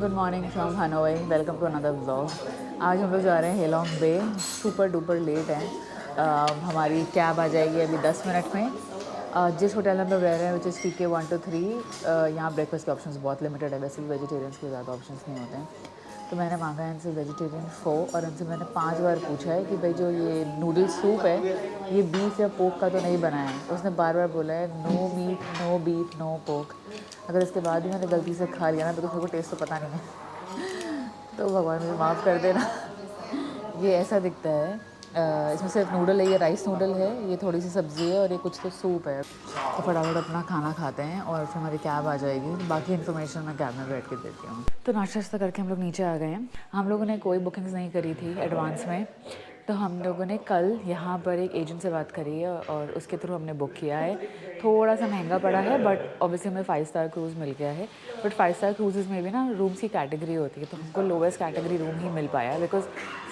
Good morning from Hanoi, welcome to another vlog. आज हम लोग जा रहे हैं Halong Bay. Super duper late है। हमारी कैब आ जाएगी अभी 10 मिनट में। जिस होटल में हम लोग रह रहे हैं विच इज़ TK 123, यहाँ ब्रेकफास्ट के ऑप्शंस बहुत लिमिटेड है। वैसे भी वेजिटेरियंस के ज़्यादा ऑप्शंस नहीं होते हैं। तो मैंने मांगा है इनसे वेजिटेरियन फ़ो, और इनसे मैंने 5 बार पूछा है कि भाई जो ये नूडल सूप है ये बीफ या पोक का तो नहीं बना है। उसने बार बार बोला है no meat, no beef, no pork. अगर इसके बाद भी मैंने गलती से खा लिया ना तो मेरे को टेस्ट तो पता नहीं है। तो भगवान मुझे माफ़ कर देना। ये ऐसा दिखता है। इसमें सिर्फ नूडल है, ये राइस नूडल है, ये थोड़ी सी सब्ज़ी है और ये कुछ तो सूप है। तो फटाफट अपना खाना खाते हैं और फिर हमारी कैब आ जाएगी। बाकी इन्फॉर्मेशन मैं कैब में बैठ के देती हूँ। तो नाश्ता करके हम लोग नीचे आ गए हैं। हम लोगों ने कोई बुकिंग्स नहीं करी थी एडवांस में, तो हम लोगों ने कल यहाँ पर एक एजेंट से बात करी है और उसके थ्रू हमने बुक किया है। थोड़ा सा महंगा पड़ा है बट ऑब्वियसली हमें 5 स्टार क्रूज़ मिल गया है। बट 5 स्टार क्रूज़ में भी ना रूम्स की कैटेगरी होती है, तो हमको लोवेस्ट कैटेगरी रूम ही मिल पाया बिकॉज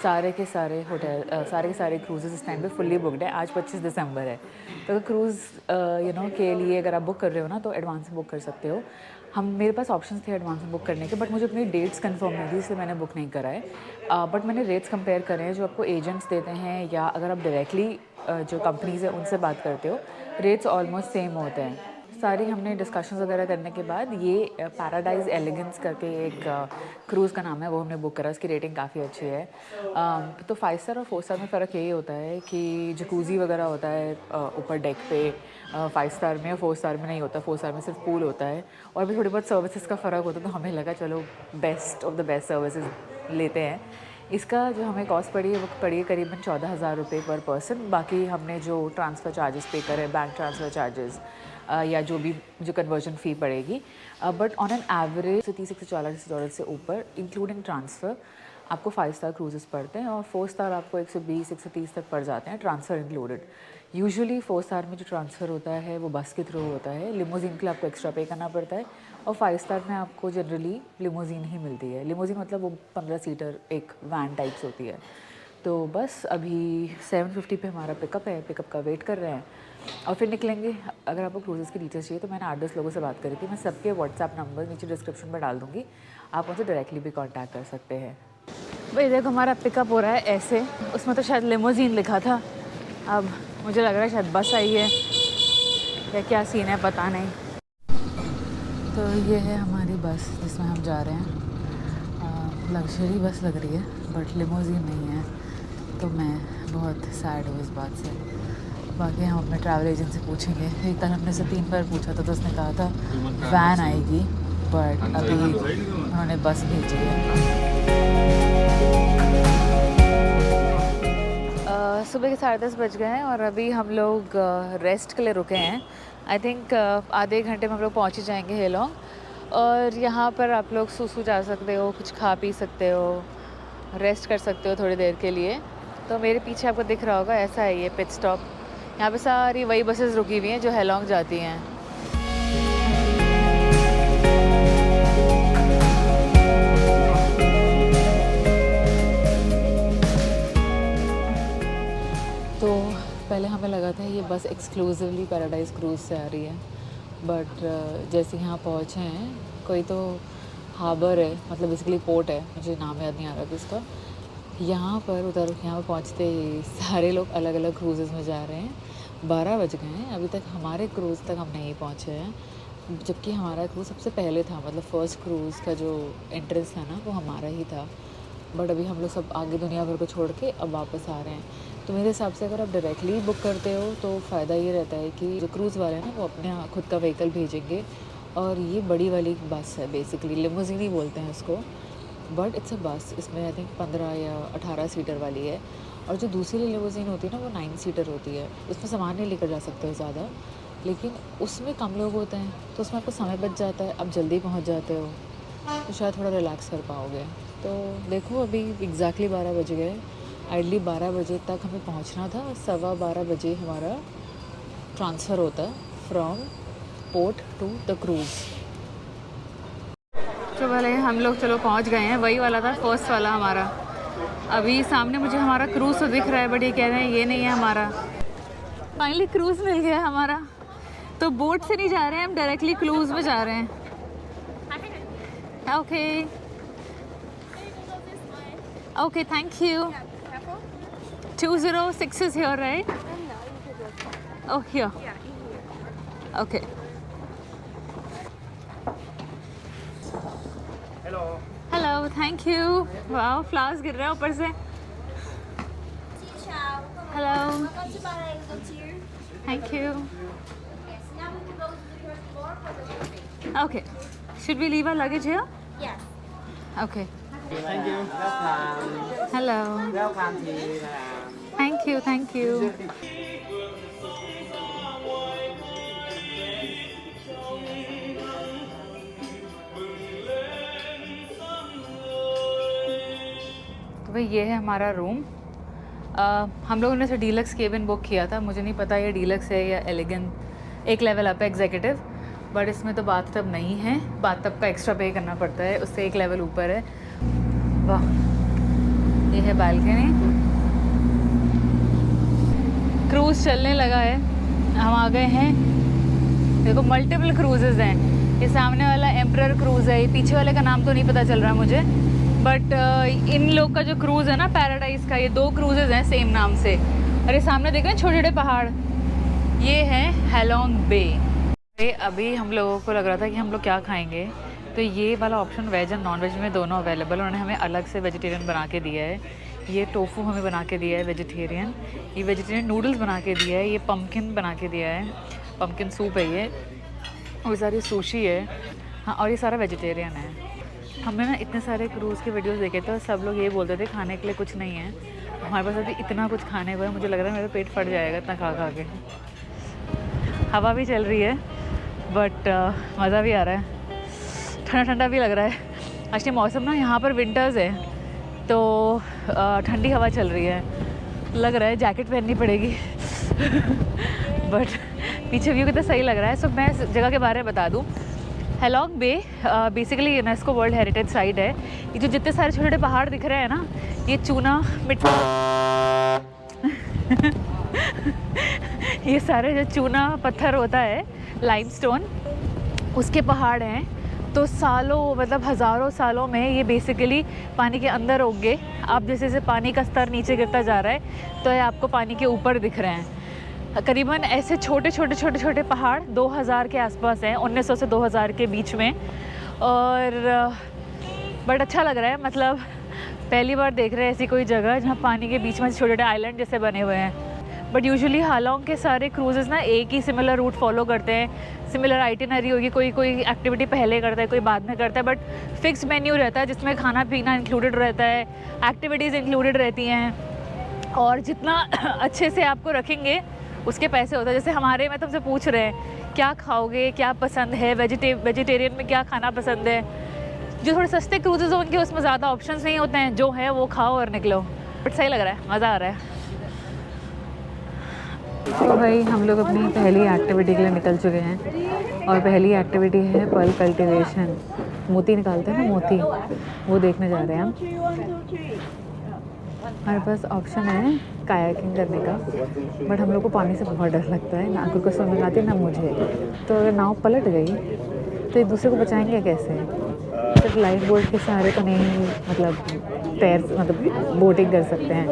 सारे के सारे होटल सारे के सारे क्रूजेज़ इस टाइम पे फुल्ली बुकड है। आज 25 दिसंबर है, तो क्रूज़ के लिए अगर आप बुक कर रहे हो ना तो एडवांस में बुक कर सकते हो। मेरे पास ऑप्शंस थे एडवांस में बुक करने के, बट मुझे अपनी डेट्स कंफर्म नहीं थी, इसलिए मैंने बुक नहीं करा है। बट मैंने रेट्स कंपेयर करे हैं जो आपको एजेंट्स देते हैं, या अगर आप डायरेक्टली जो कंपनीज़ है उनसे बात करते हो, रेट्स ऑलमोस्ट सेम होते हैं। सारी हमने डिस्कशंस वगैरह करने के बाद ये पैराडाइज एलिगेंस करके एक क्रूज़ का नाम है, वो हमने बुक करा। उसकी रेटिंग काफ़ी अच्छी है। तो 5 स्टार और 4 स्टार में फ़र्क यही होता है कि जकूज़ी वगैरह होता है ऊपर डेक पे। 5 स्टार में या 4 स्टार में नहीं होता। 4 स्टार में सिर्फ पूल होता है और भी थोड़ी बहुत सर्विसेज का फ़र्क होता है। तो हमें लगा चलो best of the best services लेते हैं। इसका जो हमें कॉस्ट पड़ी है वो पड़ी है करीबन 14,000 रुपये पर पर्सन। बाकी हमने जो ट्रांसफ़र चार्जेस पे करे, बैंक ट्रांसफ़र चार्जेस या जो भी जो कन्वर्जन फ़ी पड़ेगी, बट ऑन एन एवरेज $30 से $40 से ऊपर इंक्लूडिंग ट्रांसफ़र आपको 5 स्टार क्रूजेस पड़ते हैं, और 4 स्टार आपको 120 130 तक पड़ जाते हैं ट्रांसफ़र इंक्लूडेड। यूजुअली 4 स्टार में जो ट्रांसफ़र होता है वो बस के थ्रू होता है। लिमोजिन के लिए आपको एक्स्ट्रा पे करना पड़ता है, और 5 स्टार में आपको जनरली लिमोजिन ही मिलती है। लिमोजिन मतलब वो 15 सीटर एक वैन टाइप्स होती है। तो बस अभी 7:50 पे हमारा पिकअप है, पिकअप का वेट कर रहे हैं और फिर निकलेंगे। अगर आपको क्रूजेस की डिटेल्स चाहिए तो मैंने 8-10 लोगों से बात करी थी। मैं सबके व्हाट्सएप नंबर नीचे डिस्क्रिप्शन में डाल दूँगी, आप उनसे डायरेक्टली भी कांटेक्ट कर सकते हैं। भाई देखो हमारा पिकअप हो रहा है ऐसे, उसमें तो शायद लिमोजिन लिखा था, अब मुझे लग रहा है शायद बस आई है या क्या सीन है पता नहीं। तो ये है हमारी बस जिसमें हम जा रहे हैं। लग्जरी बस लग रही है बट लिमोजिन नहीं है, तो मैं बहुत सैड हूँ इस बात से। बाकी हम अपने ट्रैवल एजेंट से पूछेंगे। एक कल हमने से 3 बार पूछा था तो उसने कहा था वैन आएगी, बट अभी उन्होंने बस भेजी है। सुबह के 10:30 बज गए हैं और अभी हम लोग रेस्ट के लिए रुके हैं। आई थिंक आधे घंटे में हम लोग पहुँच ही जाएंगे हेलोंग। और यहाँ पर आप लोग सूसू जा सकते हो, कुछ खा पी सकते हो, रेस्ट कर सकते हो थोड़ी देर के लिए। तो मेरे पीछे आपको दिख रहा होगा, ऐसा है ये पिट स्टॉप। यहाँ पे सारी वही बसेस रुकी हुई हैं जो हेलोंग जाती हैं। तो पहले हमें लगा था ये बस एक्सक्लूसिवली पैराडाइज क्रूज़ से आ रही है, बट जैसे यहाँ पहुँचे हैं, कोई तो हार्बर है, मतलब बेसिकली पोर्ट है, मुझे नाम याद नहीं आ रहा था इसका। यहाँ पर पहुँचते ही सारे लोग अलग अलग क्रूज़ेस में जा रहे हैं। 12 बज गए हैं, अभी तक हमारे क्रूज़ तक हम नहीं पहुँचे हैं, जबकि हमारा क्रूज़ सबसे पहले था। मतलब फ़र्स्ट क्रूज़ का जो एंट्रेंस था ना वो हमारा ही था। बट अभी हम लोग सब आगे दुनिया भर को छोड़ के अब वापस आ रहे हैं। तो मेरे हिसाब से अगर आप डायरेक्टली बुक करते हो तो फ़ायदा ये रहता है कि जो क्रूज़ वाले हैं ना वो अपने खुद का व्हीकल भेजेंगे, और ये बड़ी वाली बस है, बेसिकली लिमोजिन ही बोलते हैं इसको, बट इट्स अ बस। इसमें आई थिंक 15 या 18 सीटर वाली है, और जो दूसरी लिमोजिन होती है ना वो 9 सीटर होती है। उसमें सामान नहीं लेकर जा सकते हो ज़्यादा, लेकिन उसमें कम लोग होते हैं तो उसमें आपको समय बच जाता है, आप जल्दी पहुँच जाते हो, तो शायद थोड़ा रिलैक्स कर पाओगे। तो देखो अभी एग्जैक्टली 12 बज गए। आइडली 12 बजे तक हमें पहुंचना था, 12:15 बजे हमारा ट्रांसफ़र होता है from port to the cruise. तो भले हम लोग चलो पहुंच गए हैं, वही वाला था फर्स्ट वाला हमारा। अभी सामने मुझे हमारा क्रूज़ तो दिख रहा है, बट ये कह रहे हैं ये नहीं है हमारा। फाइनली क्रूज़ मिल गया हमारा। तो बोट से नहीं जा रहे हैं हम, डायरेक्टली क्रूज़ में जा रहे हैं। Okay Okay, thank you. 206 is here, right? Oh, here. Okay. Hello. Hello, thank you. Wow, flowers गिर रहे हैं ऊपर से. Hello. Welcome to Bilingual Tier. Thank you. Yes, now we can go to the first floor for the living. Okay. Should we leave our luggage here? Yes. Okay. Thank you. Welcome. Hello. Welcome to Vietnam. Thank you, thank you. तो भाई ये है हमारा room. हम लोगों ने से deluxe cabin book किया था. मुझे नहीं पता ये डीलक्स है या एलिगेंट, एक लेवल अप है एग्जीक्यूटिव. बट इसमें तो बाथटब नहीं है. बाथटब का एक्स्ट्रा पे करना पड़ता है, उससे एक लेवल ऊपर है. वाह, ये है बालकनी. क्रूज़ चलने लगा है. हम आ गए हैं. देखो मल्टीपल क्रूजेज़ हैं. ये सामने वाला एम्परर क्रूज़ है. ये पीछे वाले का नाम तो नहीं पता चल रहा मुझे, बट इन लोग का जो क्रूज़ है ना पैराडाइज का, ये 2 क्रूजेज़ हैं सेम नाम से. और ये सामने देख रहे हैं छोटे छोटे पहाड़, ये है हैलोंग बे. अभी हम लोगों को लग रहा था कि हम लोग क्या खाएंगे, तो ये वाला option veg and non veg में दोनों अवेलेबल. उन्होंने हमें अलग से वेजिटेरियन बना के दिया है. ये टोफू हमें बना के दिया है वेजिटेरियन. ये वेजिटेरियन नूडल्स बना के दिया है. ये पम्पकिन बना के दिया है, पम्पकिन सूप है ये. और सारी सुशी है. हाँ, और ये सारा वेजिटेरियन है. हमने ना इतने सारे क्रूज़ के वीडियोस देखे थे और सब लोग ये बोलते थे खाने के लिए कुछ नहीं है. हमारे पास अभी इतना कुछ खाने को है, मुझे लग रहा है मेरा पेट फट जाएगा इतना खा खा के. हवा भी चल रही है बट मज़ा भी आ रहा है. ठंडा ठंडा भी लग रहा है. एक्चुअली मौसम ना यहाँ पर विंटर्स है तो ठंडी हवा चल रही है. लग रहा है जैकेट पहननी पड़ेगी. बट पीछे व्यू कितना सही लग रहा है. सो मैं इस जगह के बारे में बता दूँ. Halong Bay basically UNESCO world heritage site है. ये जो जितने सारे छोटे छोटे पहाड़ दिख रहे हैं ना, ये चूना मिट्टी ये सारे जो चूना पत्थर होता है, लाइमस्टोन, उसके पहाड़ हैं. तो सालों मतलब हज़ारों सालों में ये बेसिकली पानी के अंदर होंगे. आप जैसे जैसे पानी का स्तर नीचे गिरता जा रहा है तो ये आपको पानी के ऊपर दिख रहे हैं. करीबन ऐसे छोटे छोटे छोटे छोटे पहाड़ 2000 के आसपास हैं, 1900 से 2000 के बीच में. और बट अच्छा लग रहा है. मतलब पहली बार देख रहे हैं ऐसी कोई जगह जहाँ पानी के बीच में छोटे छोटे आइलैंड जैसे बने हुए हैं. बट यूजुअली हैलोंग के सारे क्रूजेज़ ना एक ही सिमिलर रूट फॉलो करते हैं. सिमिलर आइटिनरी होगी, कोई कोई एक्टिविटी पहले करता है, कोई बाद में करता है. बट फिक्स मेन्यू रहता है जिसमें खाना पीना इंक्लूडेड रहता है, एक्टिविटीज़ इंक्लूडेड रहती हैं. और जितना अच्छे से आपको रखेंगे उसके पैसे होते हैं. जैसे हमारे में तुमसे पूछ रहे हैं क्या खाओगे, क्या पसंद है, वेजिटेरियन में क्या खाना पसंद है. जो थोड़े सस्ते क्रूजेज़ होंगे उसमें ज़्यादा ऑप्शंस नहीं होते हैं, जो है वो खाओ और निकलो. बट सही लग रहा है, मज़ा आ रहा है. तो भाई हम लोग अपनी पहली एक्टिविटी के लिए निकल चुके हैं. और पहली एक्टिविटी है पर्ल कल्टीवेशन. मोती निकालते हैं ना, मोती, वो देखने जा रहे हैं हम. हमारे पास ऑप्शन है कायाकिंग करने का, बट हम लोग को पानी से बहुत डर लगता है. ना अंकुर को स्विमिंग आती है ना मुझे. तो अगर नाव पलट गई तो एक दूसरे को बचाएंगे कैसे. सिर्फ लाइफ बोट के सहारे तो नहीं, मतलब बोटिंग कर सकते हैं.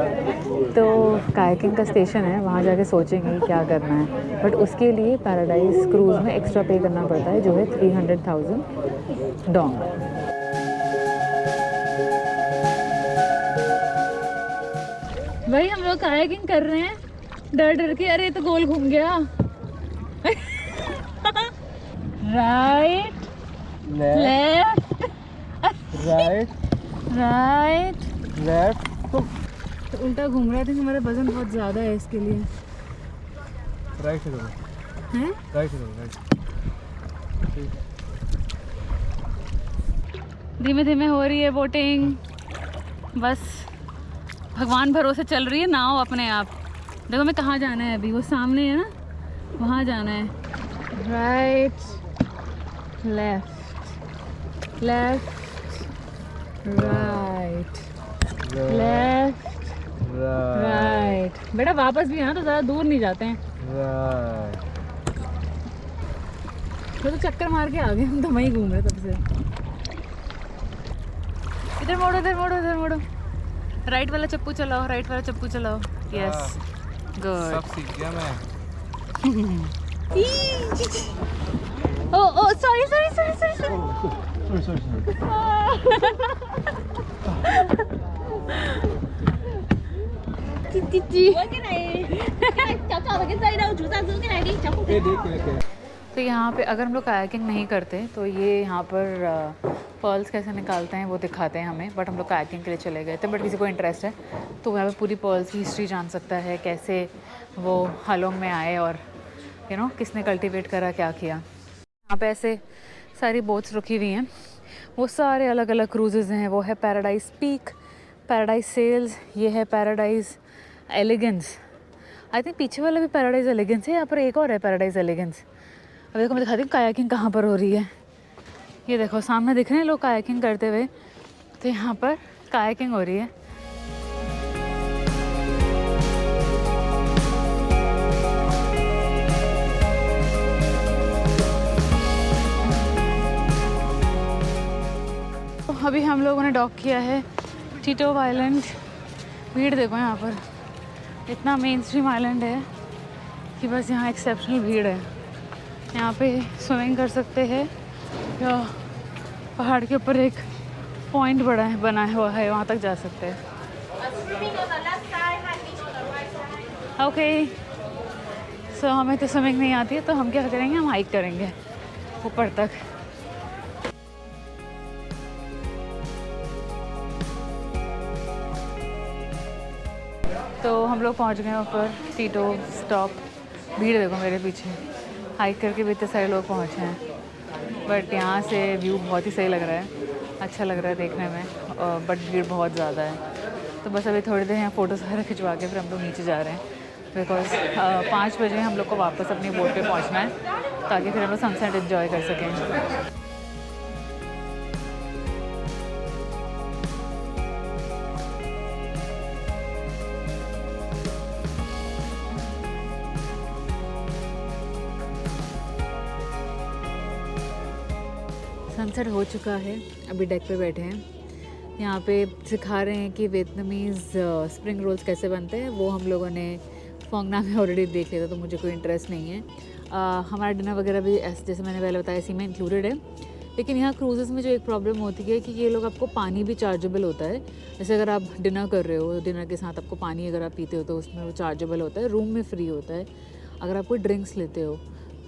तो कायाकिंग का स्टेशन है, वहाँ जाके सोचेंगे क्या करना है. बट उसके लिए पैराडाइज क्रूज़ में एक्स्ट्रा पे करना पड़ता है, जो है 300,000 डोंग. भाई हम लोग कायाकिंग कर रहे हैं डर डर के. अरे तो गोल घूम गया. Right left right right left. तो उल्टा घूम रहा है. तो हमारा वजन बहुत ज़्यादा है इसके लिए. राइट से करो, हैं राइट से करो, राइट. धीमे धीमे हो रही है बोटिंग. बस भगवान भरोसे चल रही है नाव अपने आप. देखो हमें कहाँ जाना है अभी, वो सामने है ना, वहाँ जाना है. Right left left right left right. बेटा वापस भी आना, तो ज़्यादा दूर नहीं जाते हैं. तो चक्कर मार के आ गए हम, तो वहीं घूम रहे तब से. इधर मोड़ो इधर मोड़ो इधर मोड़ो. राइट वाला चप्पू चलाओ, राइट वाला चप्पू चलाओ। Yes, good. सब सीख गया मैं। Oh sorry sorry sorry sorry sorry. Cái này cháu chọn vào cái dây đâu, chú ra giữ cái này đi, cháu không thích. तो यहाँ पे अगर हम लोग कायाकिंग नहीं करते तो ये यहाँ पर पर्ल्स कैसे निकालते हैं वो दिखाते हैं हमें, बट हम लोग कायाकिंग के लिए चले गए थे। बट किसी को इंटरेस्ट है तो यहाँ पे पूरी पर्ल्स की हिस्ट्री जान सकता है, कैसे वो हालोंग में आए और किसने कल्टीवेट करा, क्या किया। यहाँ पे ऐसे सारी बोट्स रुकी हुई हैं, वो सारे अलग अलग क्रूजेज़ हैं। वो है पैराडाइज पीक, पैराडाइज सेल्स, ये है पैराडाइज एलिगेंस। आई थिंक पीछे वाला भी पैराडाइज एलिगेंस है, यहाँ पर एक और है पैराडाइज एलिगेंस। अब देखो मैं दिखाती हूँ कायाकिंग कहाँ पर हो रही है। ये देखो सामने दिख रहे हैं लोग कायाकिंग करते हुए, तो यहाँ पर कायाकिंग हो रही है। तो अभी हम लोगों ने डॉक किया है टीटो आइलैंड। भीड़ देखो यहाँ पर, इतना मेन स्ट्रीम आइलैंड है कि बस यहाँ एक्सेप्शनल भीड़ है। यहाँ पे स्विमिंग कर सकते हैं या पहाड़ के ऊपर एक पॉइंट बना हुआ है, वहाँ तक जा सकते हैं। Swimming on the left side, hiking on the right side. Okay, so हमें तो स्विमिंग नहीं आती है, तो हम क्या करेंगे, हम हाइक करेंगे ऊपर तक। तो हम लोग पहुँच गए ऊपर टीटो स्टॉप। भीड़ देखो मेरे पीछे, हाइक करके भी इतने सारे लोग पहुँचे हैं। बट यहाँ से व्यू बहुत ही सही लग रहा है, अच्छा लग रहा है देखने में, बट भीड़ बहुत ज़्यादा है। तो बस अभी थोड़ी देर यहाँ फ़ोटोज़ वगैरह खिंचवा के फिर हम लोग नीचे जा रहे हैं, बिकॉज 5 बजे हम लोग को वापस अपनी बोट पे पहुँचना है, ताकि फिर हम लोग सनसेट एंजॉय कर सकें। सनसेट हो चुका है, अभी डेक पे बैठे हैं। यहाँ पे सिखा रहे हैं कि वियतनामीज़ स्प्रिंग रोल्स कैसे बनते हैं। वो हम लोगों ने फोंगना में ऑलरेडी देख लिया था, तो मुझे कोई इंटरेस्ट नहीं है। हमारा डिनर वगैरह भी जैसे मैंने पहले बताया इसी में इंक्लूडेड है। लेकिन यहाँ क्रूजेज़ में जो एक प्रॉब्लम होती है कि ये लोग आपको पानी भी चार्जेबल होता है। जैसे अगर आप डिनर कर रहे हो, डिनर के साथ आपको पानी अगर आप पीते हो तो उसमें वो चार्जेबल होता है, रूम में फ्री होता है। अगर आप कोई ड्रिंक्स लेते हो,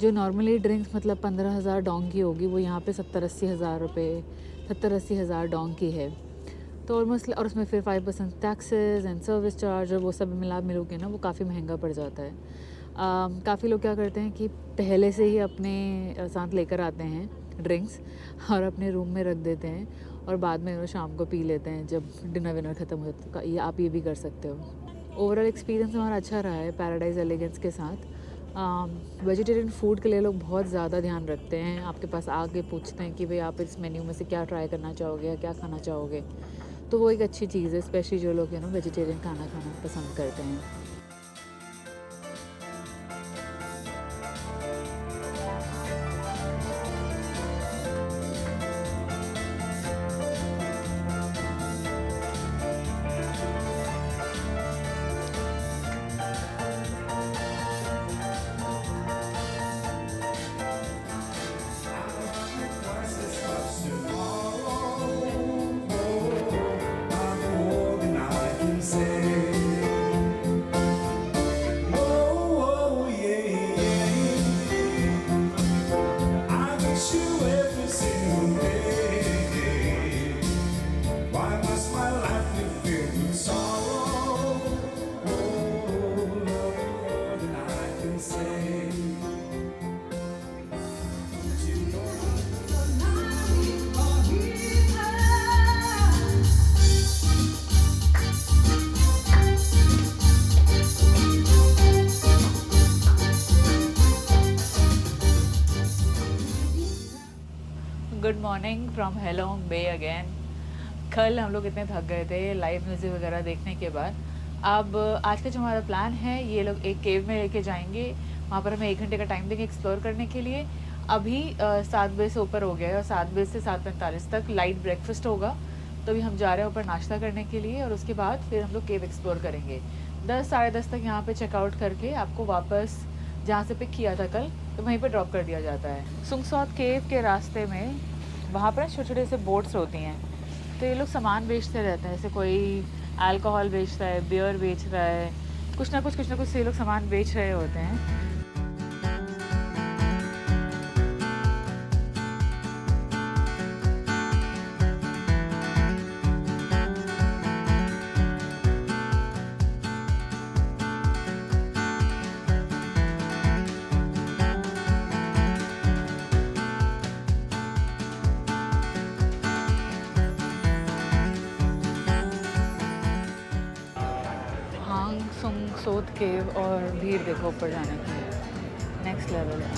जो नॉर्मली ड्रिंक्स मतलब 15,000 डोंग की होगी, वो यहाँ पे 70-80 हज़ार रुपये, 70-80 हज़ार डोंग की है। तो ऑलमोस्ट, और उसमें फिर 5% टैक्सेस एंड सर्विस चार्ज और वो सब मिलोगे ना, वो काफ़ी महंगा पड़ जाता है। काफ़ी लोग क्या करते हैं कि पहले से ही अपने साथ लेकर आते हैं ड्रिंक्स और अपने रूम में रख देते हैं, और बाद में शाम को पी लेते हैं जब डिनर विनर ख़त्म हो जाता है। ये आप ये भी कर सकते हो। ओवरऑल एक्सपीरियंस हमारा अच्छा रहा है पैराडाइज एलिगेंस के साथ। वेजिटेरियन फूड के लिए लोग बहुत ज़्यादा ध्यान रखते हैं, आपके पास आके पूछते हैं कि भाई आप इस मेन्यू में से क्या ट्राई करना चाहोगे या क्या खाना चाहोगे। तो वो एक अच्छी चीज़ है, स्पेशली जो लोग वेजिटेरियन खाना पसंद करते हैं। Good morning from Halong Bay again. कल हम लोग इतने थक गए थे लाइव म्यूज़िक वगैरह देखने के बाद। अब आज का जो हमारा प्लान है, ये लोग एक केव में लेके जाएंगे, वहाँ पर हमें 1 घंटे का टाइम देंगे एक्सप्लोर करने के लिए। अभी 7 बजे से ऊपर हो गया है और 7 बजे से 7:45 तक लाइट ब्रेकफास्ट होगा, तो अभी हम जा रहे हैं ऊपर नाश्ता करने के लिए और उसके बाद फिर हम लोग केव एक्सप्लोर करेंगे। 10 साढ़े 10 तक यहाँ पे चेकआउट करके आपको वापस जहाँ से पिक किया था कल तो वहीं पर ड्रॉप कर दिया जाता है। सुंगसौत केव के रास्ते में वहाँ पर छोटे छोटे से बोट्स होती हैं, तो ये लोग सामान बेचते रहते हैं। जैसे कोई अल्कोहल बेचता है, बियर बेच रहा है, कुछ ना कुछ ये लोग सामान बेच रहे होते हैं। सुंगसौत केव और भीड़ देखो ऊपर जाने की, नेक्स्ट लेवल है।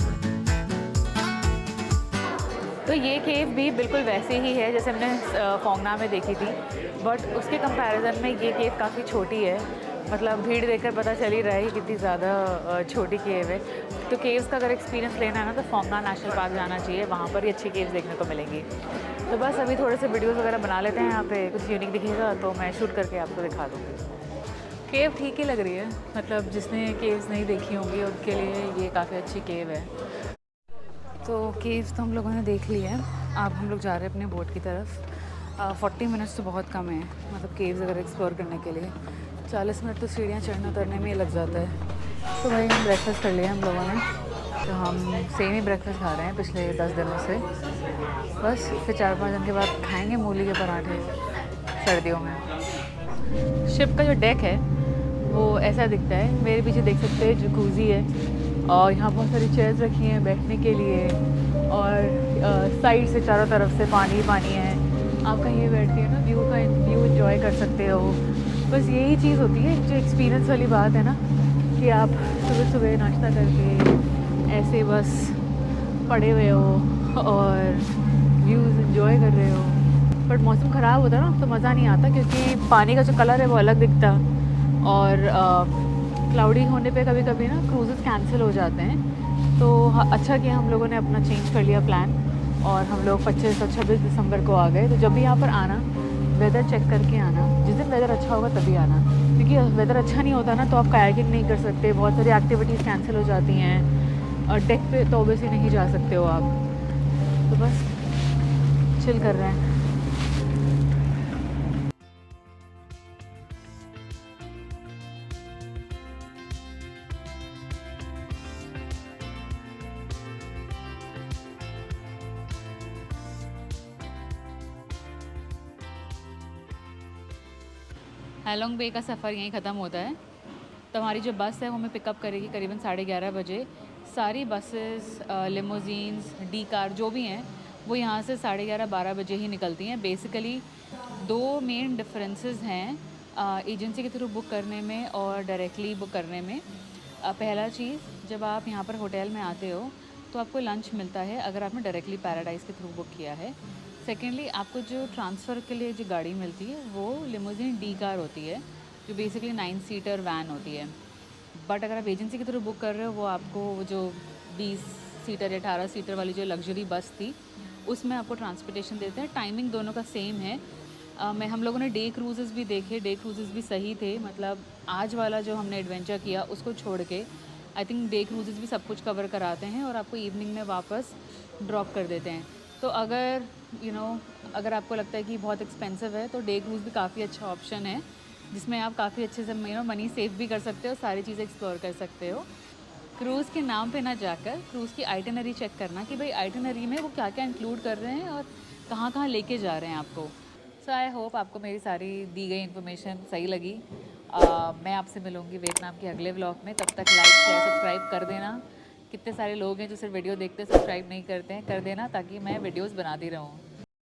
तो ये केव भी बिल्कुल वैसे ही है जैसे हमने फोंगना में देखी थी, बट उसके कंपैरिजन में ये केव काफ़ी छोटी है। मतलब भीड़ देखकर पता चल ही रहा है कितनी ज़्यादा छोटी केव है। तो केव्स का अगर एक्सपीरियंस लेना है ना तो फोंगना नेशनल पार्क जाना चाहिए, वहाँ पर ही अच्छी केव्स देखने को मिलेंगी। तो बस अभी थोड़े से वीडियोज़ वगैरह बना लेते हैं, यहाँ पे कुछ यूनिक दिखेगा तो मैं शूट करके आपको दिखा दूँगी। केव ठीक ही लग रही है, मतलब जिसने केव्स नहीं देखी होंगी उनके लिए ये काफ़ी अच्छी केव है। तो केव्स तो हम लोगों ने देख ली है, अब हम लोग जा रहे हैं अपने बोट की तरफ। 40 मिनट्स तो बहुत कम है, मतलब केव्स अगर एक्सप्लोर करने के लिए 40 मिनट तो सीढ़ियाँ चढ़ने उतरने में ही लग जाता है। तो भाई हम ब्रेकफास्ट कर लिया हम लोगों ने, तो हम सेम ही ब्रेकफास्ट खा रहे हैं पिछले 10 दिनों से। बस फिर 4-5 दिन के बाद खाएँगे मूली के पराठे सर्दियों में। शिप का जो डेक है वो ऐसा दिखता है, मेरे पीछे देख सकते हैं जकूज़ी है और यहाँ बहुत सारी चेयर्स रखी हैं बैठने के लिए और साइड से चारों तरफ से पानी पानी है। आप कहीं बैठ के ना व्यू एंजॉय कर सकते हो। बस यही चीज़ होती है जो एक्सपीरियंस वाली बात है ना, कि आप सुबह सुबह नाश्ता करके ऐसे बस पड़े हुए हो और व्यूज़ एंजॉय कर रहे हो। बट मौसम ख़राब होता है ना तो मज़ा नहीं आता, क्योंकि पानी का जो कलर है वो अलग दिखता और क्लाउडी होने पे कभी कभी ना क्रूज़ेस कैंसिल हो जाते हैं। तो अच्छा कि हम लोगों ने अपना चेंज कर लिया प्लान और हम लोग 25 और 26 दिसंबर को आ गए। तो जब भी यहाँ पर आना वेदर चेक करके आना, जिस दिन वेदर अच्छा होगा तभी आना, क्योंकि वेदर अच्छा नहीं होता ना तो आप कायाकिंग नहीं कर सकते, बहुत सारी एक्टिविटीज़ कैंसिल हो जाती हैं और डेक पे तो ऑब्वियसली नहीं जा सकते हो आप। तो बस चिल कर रहे हैं। हैलोंग बे का सफ़र यहीं ख़त्म होता है। तो हमारी जो बस है वो हमें पिकअप करेगी करीबन 11:30 बजे। सारी बसेस, लिमोजीन्स, डी कार जो भी हैं वो यहाँ से 11:30-12 बजे ही निकलती हैं। बेसिकली 2 मेन डिफरेंसेस हैं एजेंसी के थ्रू बुक करने में और डायरेक्टली बुक करने में। पहला चीज़, जब आप यहाँ पर होटल में आते हो तो आपको लंच मिलता है अगर आपने डायरेक्टली पैराडाइज़ के थ्रू बुक किया है। सेकेंडली, आपको जो ट्रांसफ़र के लिए जो गाड़ी मिलती है वो लिमोजिन डी कार होती है, जो बेसिकली 9 सीटर वैन होती है। बट अगर आप एजेंसी के थ्रू बुक कर रहे हो वो आपको वो जो 20 सीटर या 18 सीटर वाली जो लग्जरी बस थी उसमें आपको ट्रांसपोर्टेशन देते हैं। टाइमिंग दोनों का सेम है। हम लोगों ने डे क्रूज़ेस भी देखे, डे क्रूज़ेस भी सही थे। मतलब आज वाला जो हमने एडवेंचर किया उसको छोड़ के आई थिंक डे क्रूज़ेस भी सब कुछ कवर कराते हैं और आपको इवनिंग में वापस ड्रॉप कर देते हैं। तो अगर अगर आपको लगता है कि बहुत एक्सपेंसिव है तो डे क्रूज़ भी काफ़ी अच्छा ऑप्शन है, जिसमें आप काफ़ी अच्छे से मनी सेव भी कर सकते हो, सारी चीज़ें एक्सप्लोर कर सकते हो। क्रूज़ के नाम पे ना जाकर क्रूज़ की आइटिनरी चेक करना कि भाई आइटिनरी में वो क्या क्या इंक्लूड कर रहे हैं और कहाँ कहाँ लेके जा रहे हैं आपको। सो आई होप आपको मेरी सारी दी गई इन्फॉर्मेशन सही लगी। मैं आपसे मिलूँगी वियतनाम के अगले व्लॉग में। तब तक लाइक शेयर सब्सक्राइब कर देना। कितने सारे लोग हैं जो सिर्फ वीडियो देखते सब्सक्राइब नहीं करते हैं, कर देना ताकि मैं वीडियोस बनाती रहूँ।